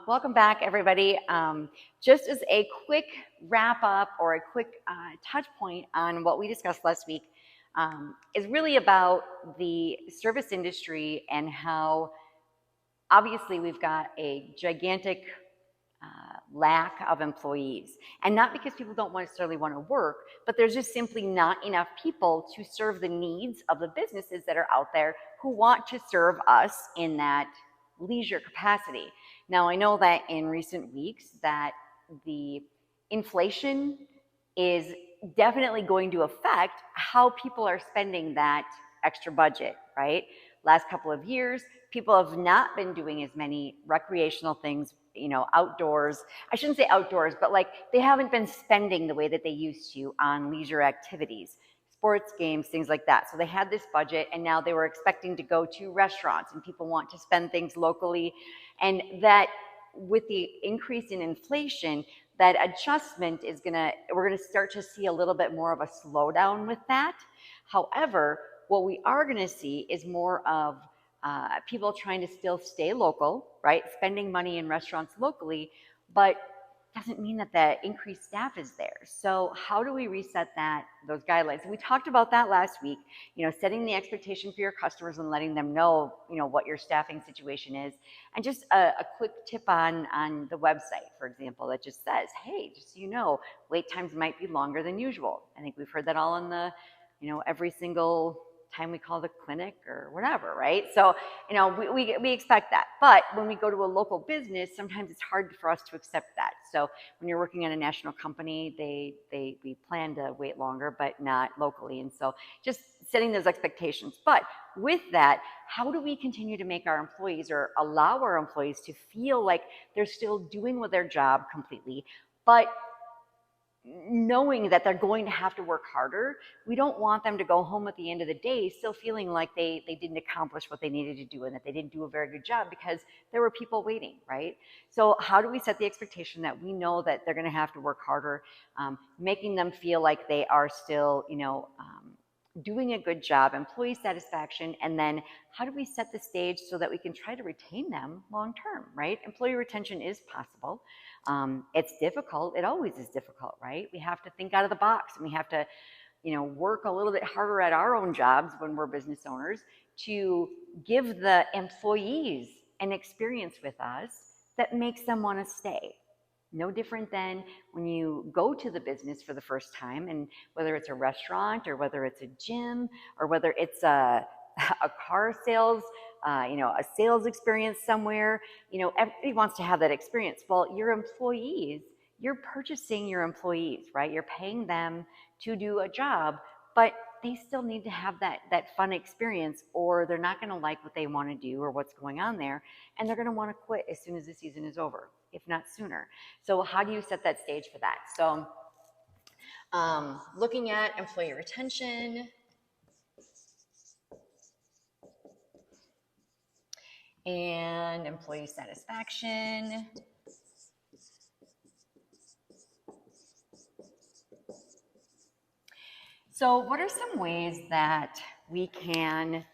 Welcome back, everybody. Just as a quick wrap up or a quick touch point on what we discussed last week, is really about the service industry and how obviously we've got a gigantic lack of employees. And not because people don't necessarily want to work, but there's just simply not enough people to serve the needs of the businesses that are out there who want to serve us in that leisure capacity. Now, I know that in recent weeks that the inflation is definitely going to affect how people are spending that extra budget, right? Last couple of years, people have not been doing as many recreational things, outdoors. I shouldn't say outdoors, but like they haven't been spending the way that they used to on leisure activities, sports games, things like that. So they had this budget and now they were expecting to go to restaurants and people want to spend things locally. And that with the increase in inflation, that adjustment we're gonna start to see a little bit more of a slowdown with that. However, what we are gonna see is more of people trying to still stay local, right? Spending money in restaurants locally, but doesn't mean that the increased staff is there. So how do we reset those guidelines? And we talked about that last week, setting the expectation for your customers and letting them know, what your staffing situation is. And just a quick tip on the website, for example, that just says, hey, just so you know, wait times might be longer than usual. I think we've heard that all in the, every single time we call the clinic or whatever, right? So, we expect that. But when we go to a local business, sometimes it's hard for us to accept that. So when you're working in a national company, we plan to wait longer, but not locally. And so just setting those expectations. But with that, how do we continue to make our employees or allow our employees to feel like they're still doing their job completely, but knowing that they're going to have to work harder? We don't want them to go home at the end of the day still feeling like they didn't accomplish what they needed to do and that they didn't do a very good job because there were people waiting, right? So how do we set the expectation that we know that they're going to have to work harder, making them feel like they are still, doing a good job, employee satisfaction, and then how do we set the stage so that we can try to retain them long term, right? Employee retention is possible. It's difficult. It always is difficult, right? We have to think out of the box and we have to, work a little bit harder at our own jobs when we're business owners to give the employees an experience with us that makes them want to stay. No different than when you go to the business for the first time, and whether it's a restaurant or whether it's a gym or whether it's a car sales, a sales experience somewhere, everybody wants to have that experience. Well, your employees, you're purchasing your employees, right? You're paying them to do a job, but they still need to have that fun experience or they're not going to like what they want to do or what's going on there. And they're going to want to quit as soon as the season is over, if not sooner. So how do you set that stage for that? So looking at employee retention and employee satisfaction. So what are some ways that we can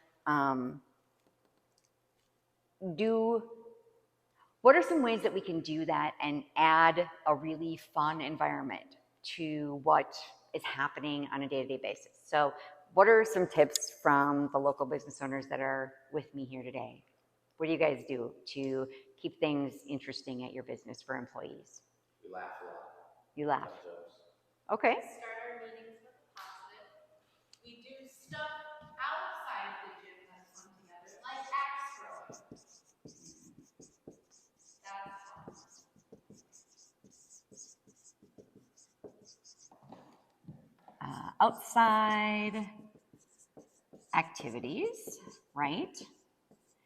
do that and add a really fun environment to what is happening on a day-to-day basis? So what are some tips from the local business owners that are with me here today? What do you guys do to keep things interesting at your business for employees? We laugh a lot. You laugh. Okay. We start our meetings with a positive. We do stuff outside the gym that's fun together, like axe throwing. That's fun. Outside activities, right?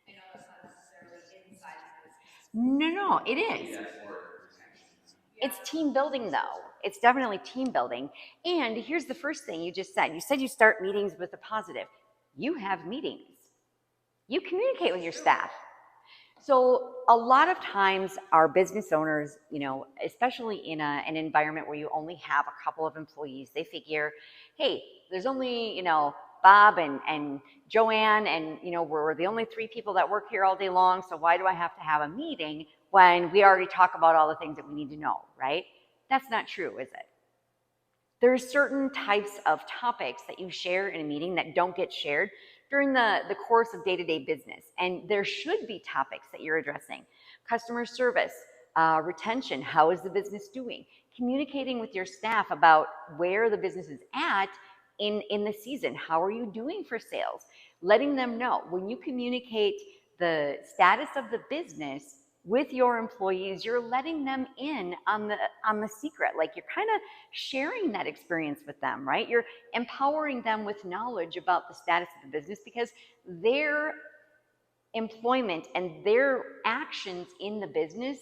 I know that's not necessarily inside the business. No, it is. It's team building, though. It's definitely team building. And here's the first thing you just said. You said you start meetings with a positive. You have meetings. You communicate with your staff. So a lot of times our business owners, especially in an environment where you only have a couple of employees, they figure, hey, there's only, Bob and Joanne, and we're the only 3 people that work here all day long, so why do I have to have a meeting when we already talk about all the things that we need to know, right? That's not true, is it? There's certain types of topics that you share in a meeting that don't get shared during the course of day-to-day business. And there should be topics that you're addressing. Customer service, retention, how is the business doing? Communicating with your staff about where the business is at in the season. How are you doing for sales? Letting them know. When you communicate the status of the business with your employees, you're letting them in on the secret. Like, you're kind of sharing that experience with them, right? You're empowering them with knowledge about the status of the business, because their employment and their actions in the business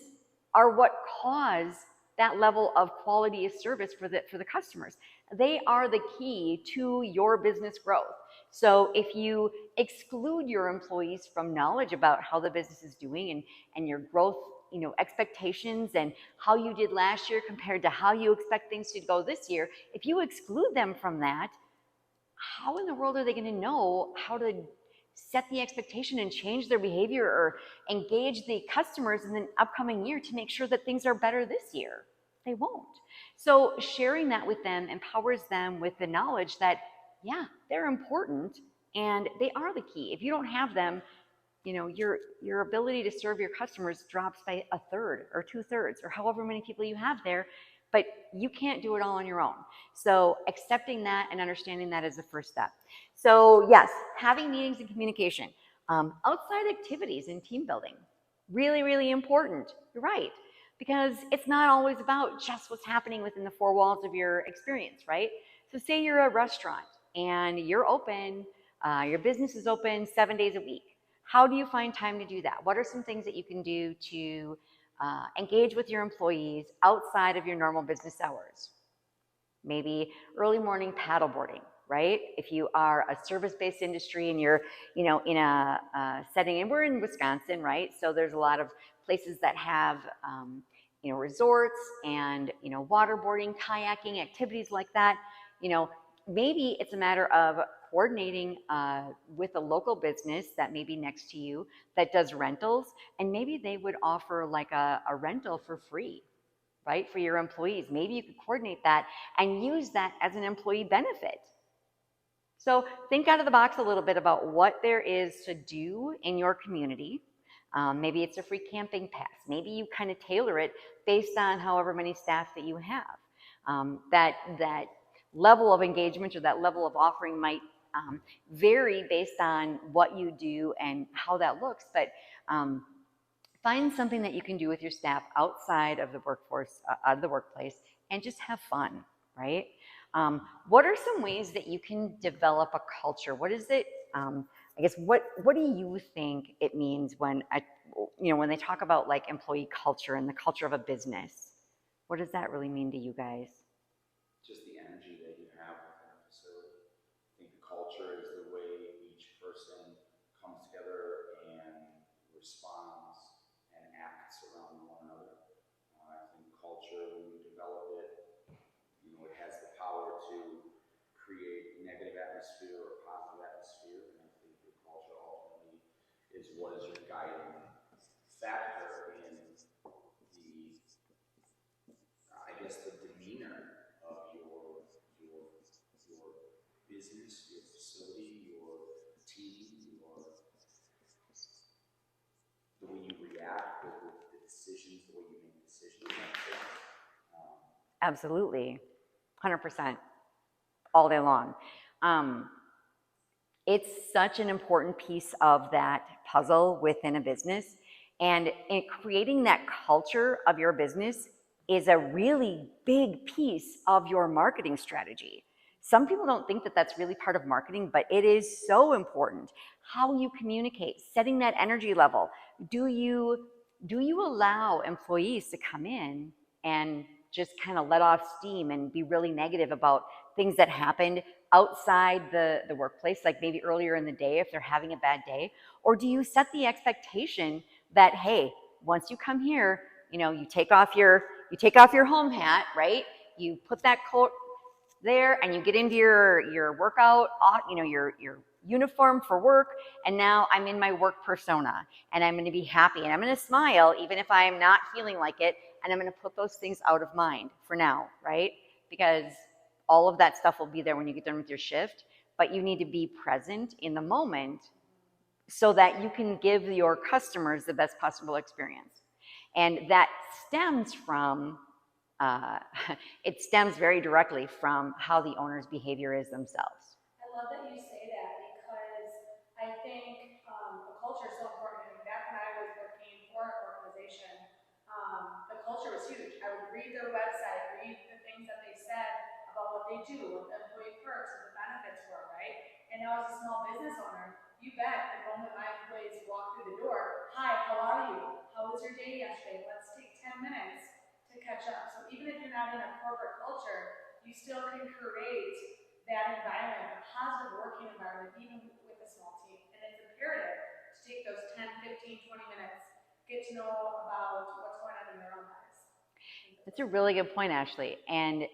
are what cause that level of quality of service for the customers. They are the key to your business growth. So if you exclude your employees from knowledge about how the business is doing and your growth, expectations, and how you did last year compared to how you expect things to go this year, if you exclude them from that, how in the world are they going to know how to set the expectation and change their behavior or engage the customers in the upcoming year to make sure that things are better this year? They won't. So sharing that with them empowers them with the knowledge that, yeah, they're important and they are the key. If you don't have them, your ability to serve your customers drops by 1/3 or 2/3 or however many people you have there, but you can't do it all on your own. So accepting that and understanding that is the first step. So yes, having meetings and communication, outside activities and team building, really, really important. You're right, because it's not always about just what's happening within the 4 walls of your experience, right? So say you're a restaurant and you're open, your business is open 7 days a week. How do you find time to do that? What are some things that you can do to engage with your employees outside of your normal business hours? Maybe early morning paddleboarding, right? If you are a service-based industry and you're, in a setting, and we're in Wisconsin, right? So there's a lot of places that have, resorts and, waterboarding, kayaking, activities like that. Maybe it's a matter of coordinating with a local business that may be next to you that does rentals, and maybe they would offer like a rental for free, right, for your employees. Maybe you could coordinate that and use that as an employee benefit. So think out of the box a little bit about what there is to do in your community. Maybe it's a free camping pass. Maybe you kind of tailor it based on however many staff that you have. That level of engagement or that level of offering might vary based on what you do and how that looks, but find something that you can do with your staff outside of the workforce, out of the workplace, and just have fun, right? What are some ways that you can develop a culture? What is it? I guess what do you think it means when when they talk about like employee culture and the culture of a business? What does that really mean to you guys? Just the energy that you have within a facility. I think the culture is the way each person comes together and responds and acts around one another. I think culture, when you develop it, it has the power to create negative atmosphere or positive atmosphere. And I think your culture ultimately is what is your guiding factor in the demeanor of your business, your facility, your team, the way you react with the decisions, the way you make decisions. Absolutely, 100%, all day long. It's such an important piece of that puzzle within a business, and in creating that culture of your business is a really big piece of your marketing strategy. Some people don't think that that's really part of marketing, but it is so important. How you communicate, setting that energy level. Do you allow employees to come in and just kind of let off steam and be really negative about things that happened outside the workplace, like maybe earlier in the day if they're having a bad day? Or do you set the expectation that, hey, once you come here, you take off your home hat, right? You put that coat there, and you get into your workout, you know, your uniform for work, and now I'm in my work persona, and I'm going to be happy, and I'm going to smile even if I'm not feeling like it, and I'm going to put those things out of mind for now, right? Because all of that stuff will be there when you get done with your shift, but you need to be present in the moment so that you can give your customers the best possible experience. And that stems from, it stems very directly from how the owner's behavior is themselves. I love that you say that because I think the culture is so important. I mean, back when I was working for an organization, the culture was huge. I would read their website, read the things that they said about what they do, what the employee perks and the benefits were, right? And now as a small business owner, you bet the moment my employees walk through the door, hi, how are you? How was your day yesterday? Let's take 10 minutes to catch up. So even if you're not in a corporate culture, you still can create that environment, a positive working environment, even with a small team. And it's imperative to take those 10, 15, 20 minutes, get to know about what's going on in their own lives. That's a really good point, Ashley. And,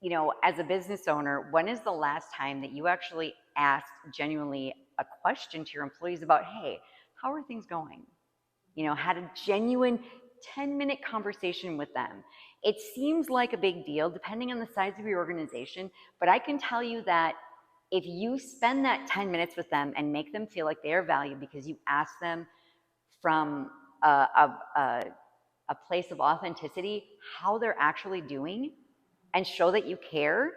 you know, as a business owner, when is the last time that you actually asked genuinely a question to your employees about, hey, how are things going? You know, had a genuine 10-minute conversation with them. It seems like a big deal depending on the size of your organization, but I can tell you that if you spend that 10 minutes with them and make them feel like they are valued because you ask them from a place of authenticity how they're actually doing and show that you care,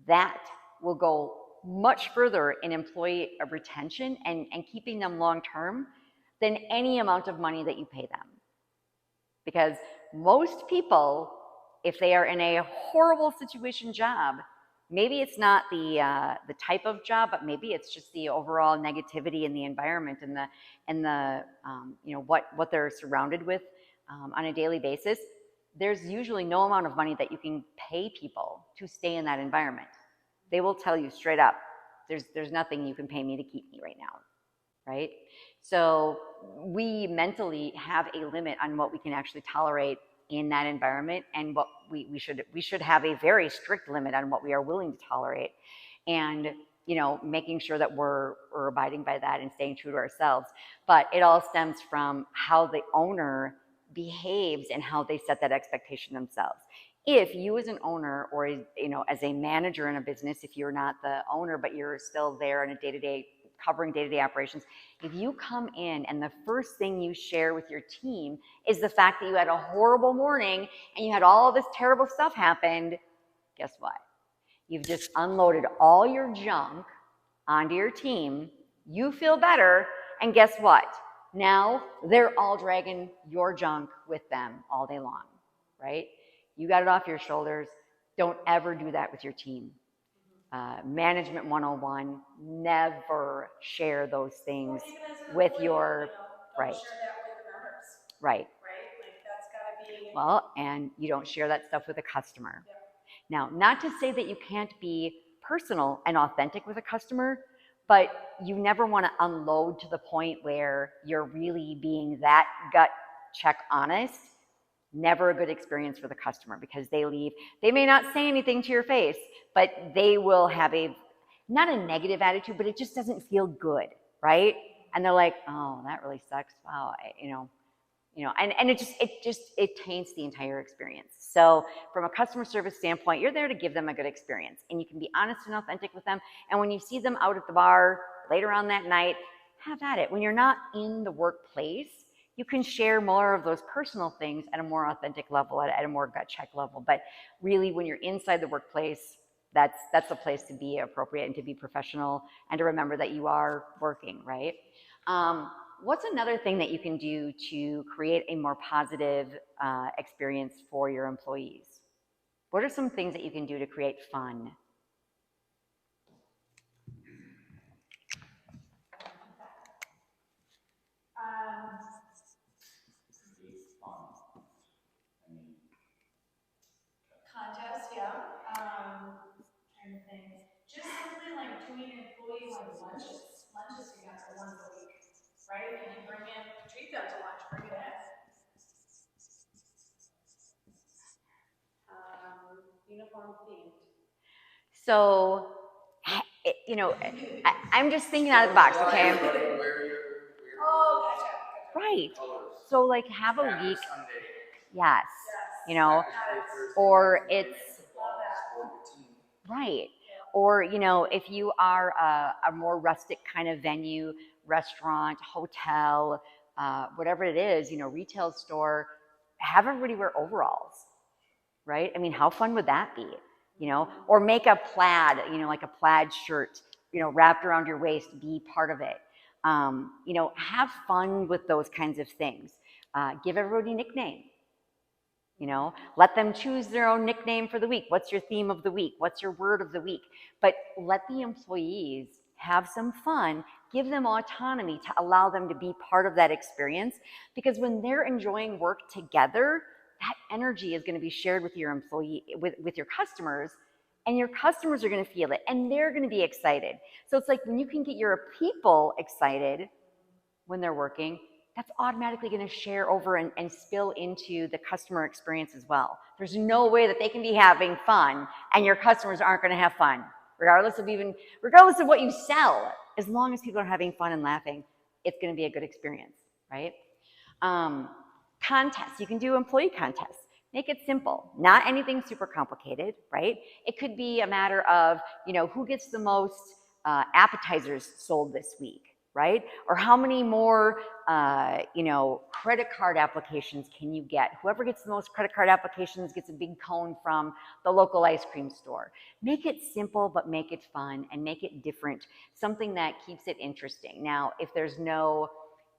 that will go much further in employee retention and keeping them long term than any amount of money that you pay them. Because most people, if they are in a horrible situation job, maybe it's not the type of job, but maybe it's just the overall negativity in the environment and the you know what they're surrounded with on a daily basis. There's usually no amount of money that you can pay people to stay in that environment. They will tell you straight up, there's nothing you can pay me to keep me right now, right? So we mentally have a limit on what we can actually tolerate in that environment, and what we should have a very strict limit on what we are willing to tolerate, and you know, making sure that we're abiding by that and staying true to ourselves. But it all stems from how the owner behaves and how they set that expectation themselves. If you as an owner, or you know, as a manager in a business, if you're not the owner but you're still there in a day-to-day covering day-to-day operations, if you come in and the first thing you share with your team is the fact that you had a horrible morning and you had all this terrible stuff happen, guess what? You've just unloaded all your junk onto your team. You feel better, and guess what? Now they're all dragging your junk with them all day long, right? You got it off your shoulders. Don't ever do that with your team. Management 101, never share those things with your, right. Don't share that with the members. Right. Right? Like that's gotta be. Well, and you don't share that stuff with a customer. Yep. Now, not to say that you can't be personal and authentic with a customer, but you never want to unload to the point where you're really being that gut check honest. Never a good experience for the customer, because they leave. They may not say anything to your face, but they will have not a negative attitude, but it just doesn't feel good, right? And they're like, oh, that really sucks. Wow, and it taints the entire experience. So from a customer service standpoint, you're there to give them a good experience, and you can be honest and authentic with them. And when you see them out at the bar later on that night, have at it. When you're not in the workplace, you can share more of those personal things at a more authentic level, at a more gut check level. But really, when you're inside the workplace, that's a place to be appropriate and to be professional, and to remember that you are working, right? What's another thing that you can do to create a more positive experience for your employees? What are some things that you can do to create fun? Contest, yeah. Trying to think. Just simply like doing employee like lunches together once a week, right? And you treat them to lunch, bring it in. Uniform themed. So, I'm just thinking out of the box, okay? Oh, gotcha. Right. Colors. So, like, have a Saturday, week, Sunday, yes, Yes. or it's, Love that. right. Or, if you are a more rustic kind of venue, restaurant, hotel, whatever it is, retail store, have everybody wear overalls, right? I mean, how fun would that be? Or make a plaid, like a plaid shirt, wrapped around your waist, be part of it. Have fun with those kinds of things. Give everybody a nickname. Let them choose their own nickname for the week. What's your theme of the week? What's your word of the week? But let the employees have some fun. Give them autonomy to allow them to be part of that experience, because when they're enjoying work together, that energy is going to be shared with your with your customers, and your customers are going to feel it, and they're going to be excited. So it's like when you can get your people excited when they're working, that's automatically going to share over and spill into the customer experience as well. There's no way that they can be having fun and your customers aren't going to have fun, regardless of what you sell. As long as people are having fun and laughing, it's going to be a good experience, right? Contests. You can do employee contests. Make it simple, not anything super complicated, right? It could be a matter of, who gets the most appetizers sold this week, right? Or how many more, credit card applications can you get? Whoever gets the most credit card applications gets a big cone from the local ice cream store. Make it simple, but make it fun and make it different, something that keeps it interesting. Now, if there's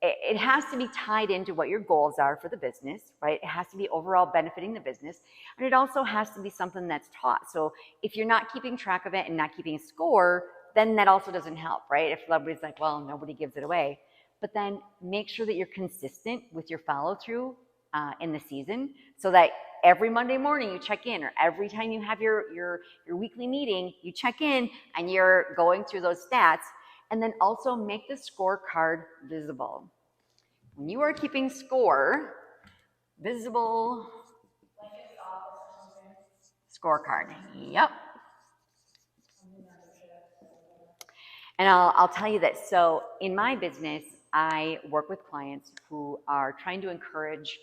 it has to be tied into what your goals are for the business, right? It has to be overall benefiting the business. And it also has to be something that's taught. So if you're not keeping track of it and not keeping a score, then that also doesn't help, right? If everybody's like, well, nobody gives it away. But then make sure that you're consistent with your follow through in the season, so that every Monday morning you check in, or every time you have your weekly meeting, you check in and you're going through those stats. And then also make the scorecard visible. When you are keeping score, visible scorecard. Yep. And I'll tell you that. So in my business, I work with clients who are trying to encourage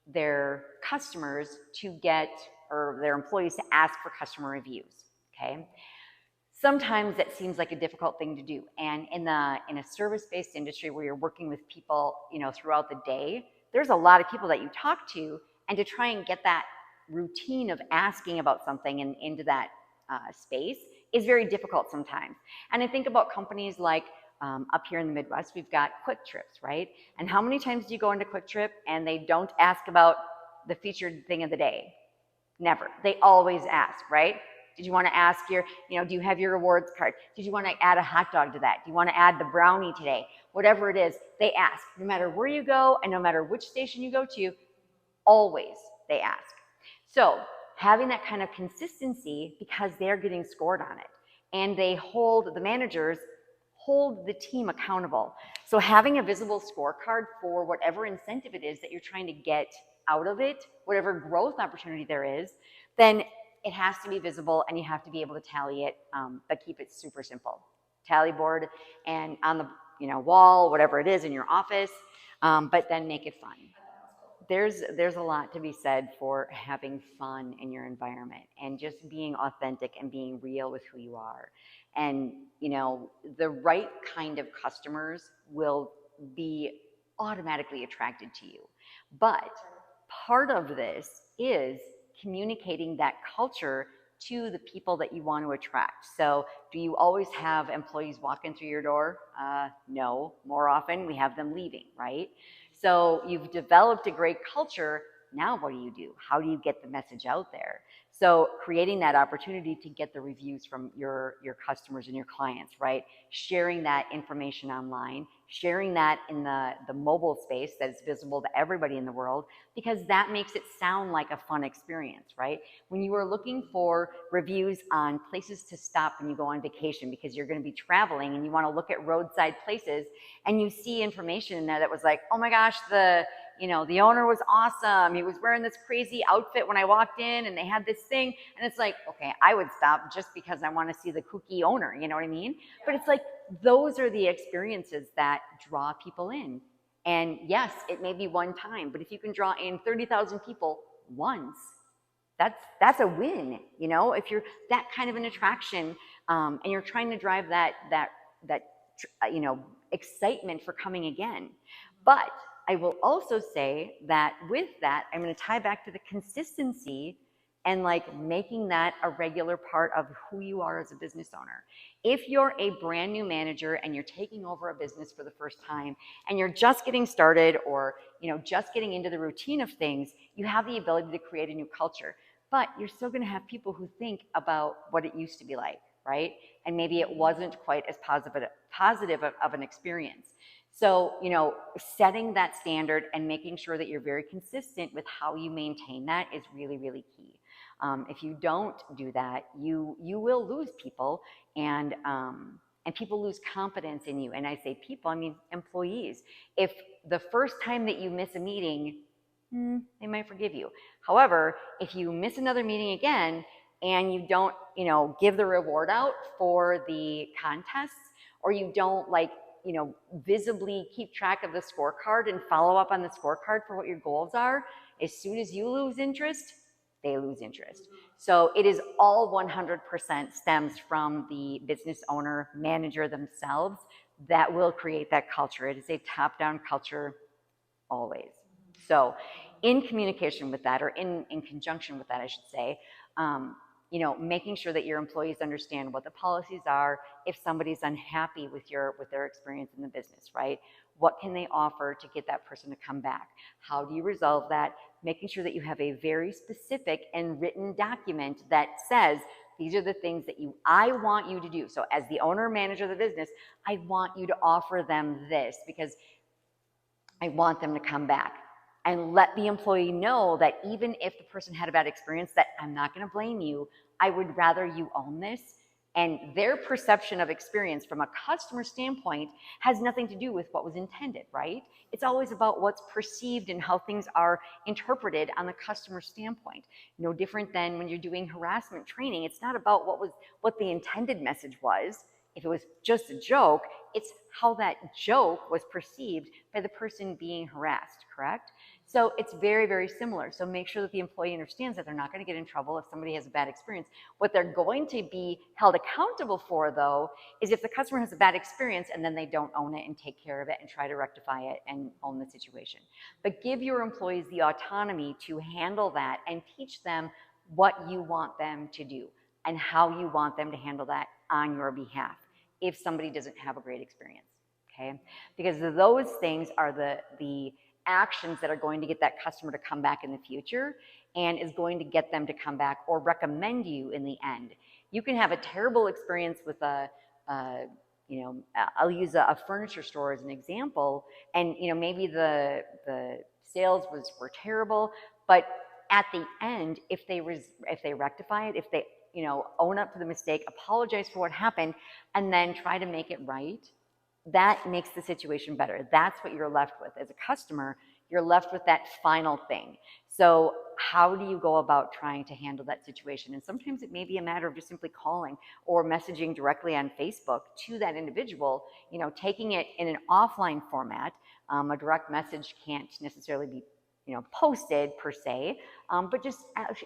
their customers to or their employees to ask for customer reviews. Okay. Sometimes that seems like a difficult thing to do. And in a service-based industry where you're working with people, throughout the day, there's a lot of people that you talk to, and to try and get that routine of asking about something and into that space is very difficult sometimes. And I think about companies like up here in the Midwest, we've got Quick Trips, right? And how many times do you go into Quick Trip and they don't ask about the featured thing of the day? Never. They always ask, right? Did you want to ask do you have your rewards card? Did you want to add a hot dog to that? Do you want to add the brownie today? Whatever it is, they ask. No matter where you go and no matter which station you go to, always they ask. So having that kind of consistency, because they're getting scored on it, and the managers hold the team accountable. So having a visible scorecard for whatever incentive it is that you're trying to get out of it, whatever growth opportunity there is, then it has to be visible, and you have to be able to tally it, but keep it super simple. Tally board and on the wall, whatever it is in your office, but then make it fun. There's a lot to be said for having fun in your environment and just being authentic and being real with who you are. And the right kind of customers will be automatically attracted to you. But part of this is communicating that culture to the people that you want to attract. So do you always have employees walking through your door? No. More often we have them leaving, right? So you've developed a great culture. Now what do? How do you get the message out there? So creating that opportunity to get the reviews from your customers and your clients, right? Sharing that information online, sharing that in the mobile space that is visible to everybody in the world, because that makes it sound like a fun experience, right? When you are looking for reviews on places to stop when you go on vacation, because you're going to be traveling and you want to look at roadside places, and you see information in there that was like, oh my gosh, the you know, the owner was awesome. He was wearing this crazy outfit when I walked in and they had this thing. And it's like, okay, I would stop just because I want to see the kooky owner, you know what I mean? But it's like, those are the experiences that draw people in. And yes, it may be one time, but if you can draw in 30,000 people once, that's a win, you know, if you're that kind of an attraction, and you're trying to drive that you know, excitement for coming again. But I will also say that with that, I'm going to tie back to the consistency and like making that a regular part of who you are as a business owner. If you're a brand new manager and you're taking over a business for the first time and you're just getting started, or, you know, just getting into the routine of things, you have the ability to create a new culture. But you're still going to have people who think about what it used to be like, right? And maybe it wasn't quite as positive of an experience. So, you know, setting that standard and making sure that you're very consistent with how you maintain that is really, really key. If you don't do that, you will lose people, and people lose confidence in you. And I say people, I mean employees. If the first time that you miss a meeting, they might forgive you. However, if you miss another meeting again and you don't, you know, give the reward out for the contests, or you don't, like, you know, visibly keep track of the scorecard and follow up on the scorecard for what your goals are, as soon as you lose interest, they lose interest. So it is all 100% stems from the business owner, manager themselves that will create that culture. It is a top-down culture always. So in communication with that, or in conjunction with that, I should say, you know, making sure that your employees understand what the policies are. If somebody's unhappy with their experience in the business, right? What can they offer to get that person to come back? How do you resolve that? Making sure that you have a very specific and written document that says, these are the things that I want you to do. So as the owner or manager of the business, I want you to offer them this because I want them to come back. And let the employee know that even if the person had a bad experience, that I'm not going to blame you. I would rather you own this. And their perception of experience from a customer standpoint has nothing to do with what was intended, right? It's always about what's perceived and how things are interpreted on the customer standpoint. No different than when you're doing harassment training. It's not about what the intended message was. If it was just a joke, it's how that joke was perceived by the person being harassed, correct? So it's very, very similar. So make sure that the employee understands that they're not going to get in trouble if somebody has a bad experience. What they're going to be held accountable for, though, is if the customer has a bad experience and then they don't own it and take care of it and try to rectify it and own the situation. But give your employees the autonomy to handle that and teach them what you want them to do and how you want them to handle that on your behalf if somebody doesn't have a great experience, okay? Because those things are the actions that are going to get that customer to come back in the future and is going to get them to come back or recommend you in the end. You can have a terrible experience with you know, I'll use a furniture store as an example, and, you know, maybe the sales were terrible, but at the end, if they rectify it, if they, you know, own up to the mistake, apologize for what happened, and then try to make it right, that makes the situation better. That's what you're left with. As a customer, you're left with that final thing. So how do you go about trying to handle that situation? And sometimes it may be a matter of just simply calling or messaging directly on Facebook to that individual, you know, taking it in an offline format. A direct message can't necessarily be, you know, posted per se, but just,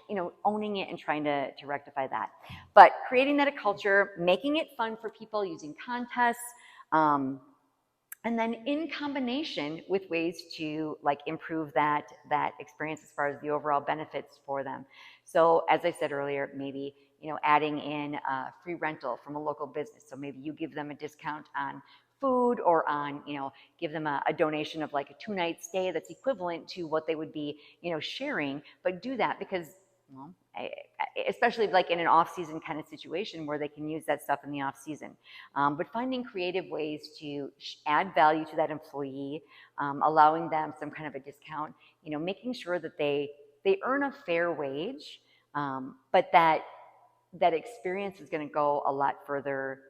you know, owning it and trying to rectify that. But creating that a culture, making it fun for people, using contests, and then in combination with ways to, like, improve that experience as far as the overall benefits for them. So as I said earlier, maybe, you know, adding in free rental from a local business. So maybe you give them a discount on food, or on, you know, give them a donation of like a 2-night stay that's equivalent to what they would be, you know, sharing. But do that because, well, especially like in an off-season kind of situation where they can use that stuff in the off-season. But finding creative ways to add value to that employee, allowing them some kind of a discount, you know, making sure that they earn a fair wage, but that experience is going to go a lot further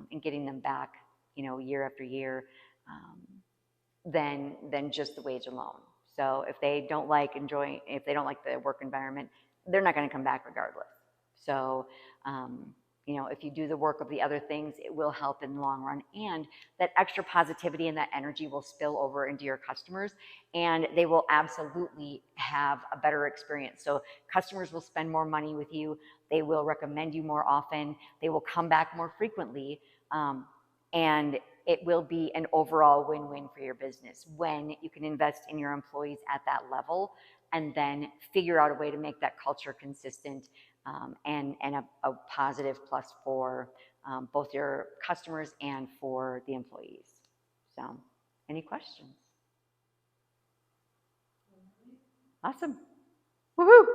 in getting them back, you know, year after year, than just the wage alone. So if they don't like the work environment, they're not going to come back regardless. So, you know, if you do the work of the other things, it will help in the long run. And that extra positivity and that energy will spill over into your customers, and they will absolutely have a better experience. So customers will spend more money with you. They will recommend you more often. They will come back more frequently. And it will be an overall win-win for your business when you can invest in your employees at that level and then figure out a way to make that culture consistent, and a positive plus for both your customers and for the employees. So, any questions? Awesome. Woohoo!